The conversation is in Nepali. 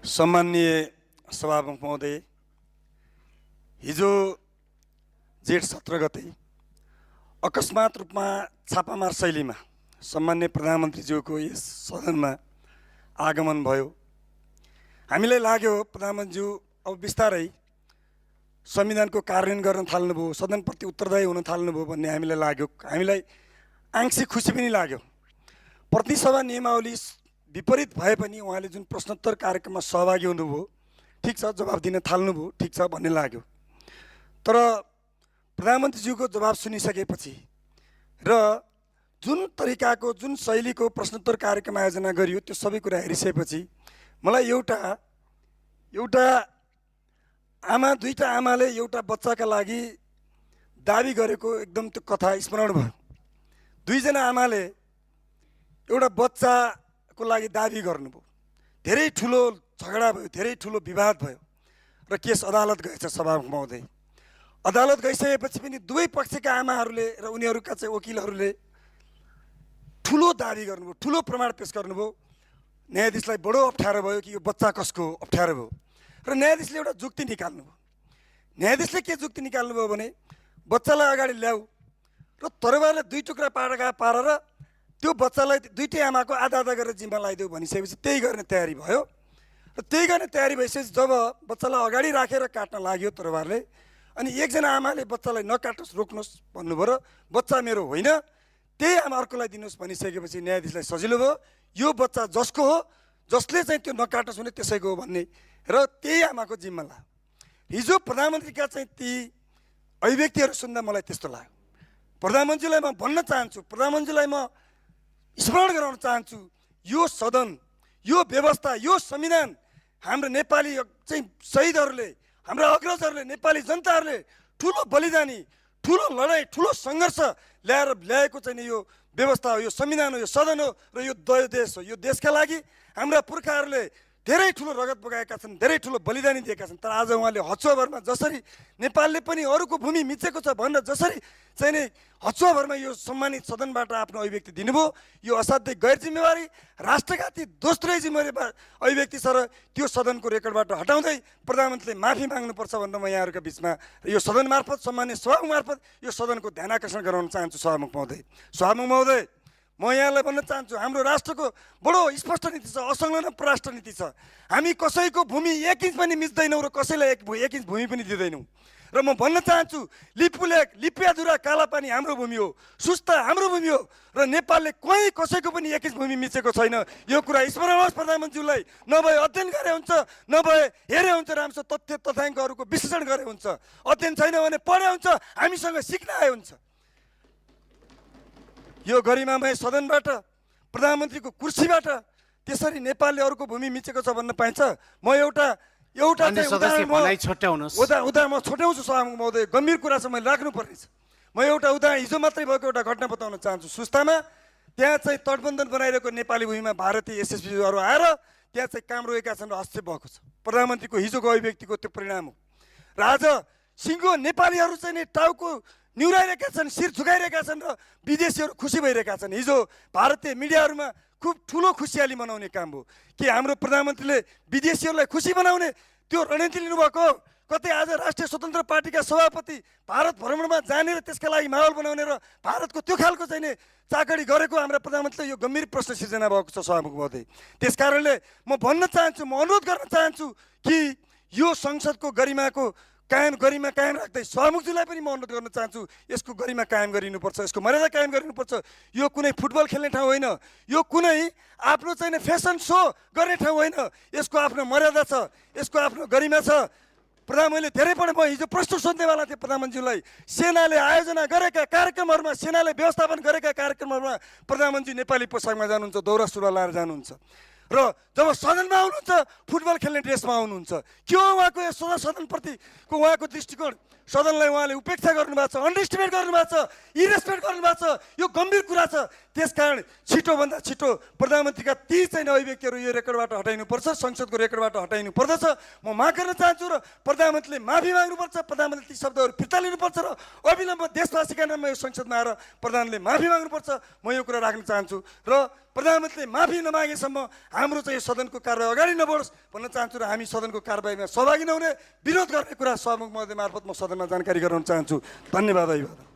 सम्माननीय सभामुख महोदय, हिजो जेठ 17 गते अकस्मात रूपमा छापामार शैलीमा सम्माननीय प्रधानमन्त्रीज्यूको यस सदनमा आगमन भयो। हामीलाई लाग्यो प्रधानमन्त्रीज्यू अब बिस्तारै संविधानको कार्यान्वयन गर्न थाल्नुभयो, सदनप्रति उत्तरदायी हुन थाल्नुभयो भन्ने हामीलाई लाग्यो। हामीलाई आंशिक खुसी पनि लाग्यो। प्रतिसभा नियमावली विपरीत भए पनि उहाँले जुन प्रश्नोत्तर कार्यक्रममा सहभागी हुनुभयो, ठिक छ, जवाब दिन थाल्नुभयो, ठिक छ भन्ने लाग्यो। तर प्रधानमन्त्रीज्यूको जवाब सुनिसकेपछि र जुन तरिकाको जुन शैलीको प्रश्नोत्तर कार्यक्रम आयोजना गरियो त्यो सबै कुरा हेरिसकेपछि मलाई एउटा दुईटा आमाले एउटा बच्चाका लागि दाबी गरेको एकदम त्यो कथा स्मरण भयो। दुईजना आमाले एउटा बच्चाको लागि दाबी गर्नुभयो, धेरै ठुलो झगडा भयो, धेरै ठुलो विवाद भयो र केस अदालत गएछ। सभामुख महोदय, अदालत गइसकेपछि पनि दुवै पक्षका आमाहरूले र उनीहरूका चाहिँ वकिलहरूले ठुलो दाबी गर्नुभयो, ठुलो प्रमाण पेश गर्नुभयो। न्यायाधीशलाई बडो अप्ठ्यारो भयो कि यो बच्चा कसको अप्ठ्यारो भयो र न्यायाधीशले एउटा जुक्ति निकाल्नुभयो। न्यायाधीशले के जुक्ति निकाल्नुभयो भने बच्चालाई अगाडि ल्याऊ र तरबारले दुई टुक्रा पारेर त्यो बच्चालाई दुईटै आमाको आधा आधा गरेर जिम्मा लगाइदेऊ भनिसकेपछि त्यही गर्ने तयारी भयो। र त्यही गर्ने तयारी भइसकेपछि जब बच्चालाई अगाडि राखेर काट्न लाग्यो तरबारले, अनि एकजना आमाले बच्चालाई नकाट्नुहोस्, रोक्नुहोस् भन्नुभयो र बच्चा मेरो होइन, त्यही आमा अर्कोलाई दिनुहोस् भनिसकेपछि न्यायाधीशलाई सजिलो भयो, यो बच्चा जसको हो, जसले चाहिँ त्यो नकाटोस् भने त्यसैको हो भन्ने र त्यही आमाको जिम्मा लाग्यो। हिजो प्रधानमन्त्रीका चाहिँ ती अभिव्यक्तिहरू सुन्दा मलाई त्यस्तो लाग्यो। प्रधानमन्त्रीलाई म भन्न चाहन्छु, प्रधानमन्त्रीलाई म स्मरण गराउन चाहन्छु, यो सदन, यो व्यवस्था, यो संविधान हाम्रो नेपाली चाहिँ शहीदहरूले, हाम्रा अग्रजहरूले, नेपाली जनताहरूले ठुलो बलिदानी, ठुलो लडाइँ, ठुलो सङ्घर्ष ल्याएको चाहिँ यो व्यवस्था हो, यो संविधान हो, यो सदन हो र यो देश हो। यो देशका लागि हाम्रा पुर्खाहरूले धेरै ठुलो रगत बगाएका छन्, धेरै ठुलो बलिदानी दिएका छन्। तर आज उहाँले हचुवाभरमा जसरी नेपालले पनि अरूको भूमि मिचेको छ भनेर जसरी चाहिँ नि हचुवाभरमा यो सम्मानित सदनबाट आफ्नो अभिव्यक्ति दिनुभयो, यो असाध्यै गैर जिम्मेवारी, राष्ट्रघाती दोस्रो जिम्मेवारी अभिव्यक्ति छ र त्यो सदनको रेकर्डबाट हटाउँदै प्रधानमन्त्रीले माफी माग्नुपर्छ भनेर म यहाँहरूका बिचमा यो सदन मार्फत, सम्मानित सभामुख मार्फत यो सदनको ध्यान आकर्षण गराउन चाहन्छु। सभामुख महोदय, म यहाँलाई भन्न चाहन्छु, हाम्रो राष्ट्रको बडो स्पष्ट नीति छ, असंलग्न परराष्ट्र नीति छ। हामी कसैको भूमि एक इन्च पनि मिच्दैनौँ र कसैलाई एक इन्च भूमि पनि दिँदैनौँ। र म भन्न चाहन्छु, लिपुलेक, लिपियाधुरा, कालापानी हाम्रो भूमि हो, सुस्ता हाम्रो भूमि हो र नेपालले कहीँ कसैको पनि एक इन्च भूमि मिचेको छैन। यो कुरा स्मरण होस् प्रधानमन्त्रीलाई। नभए अध्ययन गरे हुन्छ, नभए हेरे हुन्छ, राम्रो तथ्य तथ्याङ्कहरूको विश्लेषण गरे हुन्छ। अध्ययन छैन भने पढे हुन्छ, हामीसँग सिक्न आए हुन्छ। यो गरिमामय सदनबाट, प्रधानमन्त्रीको कुर्सीबाट त्यसरी नेपालले अरूको भूमि मिचेको छ भन्न पाइन्छ? म एउटा उदाहरण म छोट्याउँछु सभामुख महोदय, गम्भीर कुरा छ, मैले राख्नुपर्नेछ। म एउटा उदाहरण हिजो मात्रै भएको एउटा घटना बताउन चाहन्छु। सुस्तामा त्यहाँ चाहिँ तटबन्धन बनाइरहेको नेपाली भूमिमा भारतीय एसएसबीहरू आएर त्यहाँ चाहिँ काम रोकेका छन् र हस्तक्षेप भएको छ। प्रधानमन्त्रीको हिजोको अभिव्यक्तिको त्यो परिणाम हो। र आज सिङ्गो नेपालीहरू चाहिँ नि टाउको निहुराइरहेका छन्, शिर झुकाइरहेका छन् र विदेशीहरू खुसी भइरहेका छन्। हिजो भारतीय मिडियाहरूमा खुब ठुलो खुसियाली मनाउने काम हो कि हाम्रो प्रधानमन्त्रीले विदेशीहरूलाई खुसी बनाउने त्यो रणनीति लिनुभएको। कतै आज राष्ट्रिय स्वतन्त्र पार्टीका सभापति भारत भ्रमणमा जाने र त्यसका लागि माहौल बनाउने र भारतको त्यो खालको चाहिँ नि चाकडी गरेको हाम्रा प्रधानमन्त्रीले यो गम्भीर प्रश्न सिर्जना भएको छ सभामुख महोदय। त्यस कारणले म भन्न चाहन्छु, म अनुरोध गर्न चाहन्छु कि यो संसदको गरिमा कायम राख्दै सभामुखजीलाई पनि म अनुरोध गर्न चाहन्छु, यसको गरिमा कायम गरिनुपर्छ, यसको मर्यादा कायम गरिनुपर्छ। यो कुनै फुटबल खेल्ने ठाउँ होइन, यो कुनै आफ्नो चाहिँ फेसन सो गर्ने ठाउँ होइन। यसको आफ्नो मर्यादा छ, यसको आफ्नो गरिमा छ। प्रधानमन्त्रीले धेरै पल्ट, म हिजो प्रश्न सोध्नेवाला थिएँ प्रधानमन्त्रीलाई, सेनाले आयोजना गरेका कार्यक्रमहरूमा, सेनाले व्यवस्थापन गरेका कार्यक्रमहरूमा प्रधानमन्त्री नेपाली पोसाकमा जानुहुन्छ, दौरा सुरुवाल लाएर जानुहुन्छ र जब सदनमा आउनुहुन्छ फुटबल खेल्ने ड्रेसमा आउनुहुन्छ। के हो उहाँको यो सदनप्रतिको उहाँको दृष्टिकोण? सदनलाई उहाँले उपेक्षा गर्नुभएको छ, अन्डरएस्टिमेट गर्नुभएको छ, इरेस्पेक्ट गर्नुभएको छ। यो गम्भीर कुरा छ। त्यसकारण छिटोभन्दा छिटो प्रधानमन्त्रीका ती चाहिँ अभिव्यक्तिहरू यो रेकर्डबाट हटाइनुपर्छ, संसदको रेकर्डबाट हटाइनु पर्दछ। म माग गर्न चाहन्छु र प्रधानमन्त्रीले माफी माग्नुपर्छ, प्रधानमन्त्रीले ती शब्दहरू फिर्ता लिनुपर्छ र अविलम्ब देशवासीका नाममा यो संसदमा आएर प्रधानले माफी माग्नुपर्छ। म यो कुरा राख्न चाहन्छु र प्रधानमन्त्रीले माफी नमागेसम्म हाम्रो चाहिँ सदनको कारबाही अगाडि नबढोस् भन्न चाहन्छु र हामी सदनको कारबाहीमा सहभागी नहुने विरोध गर्ने कुरा सभामुख महोदय मार्फत म सदनमा जानकारी गराउन चाहन्छु। धन्यवाद। अभिवादन।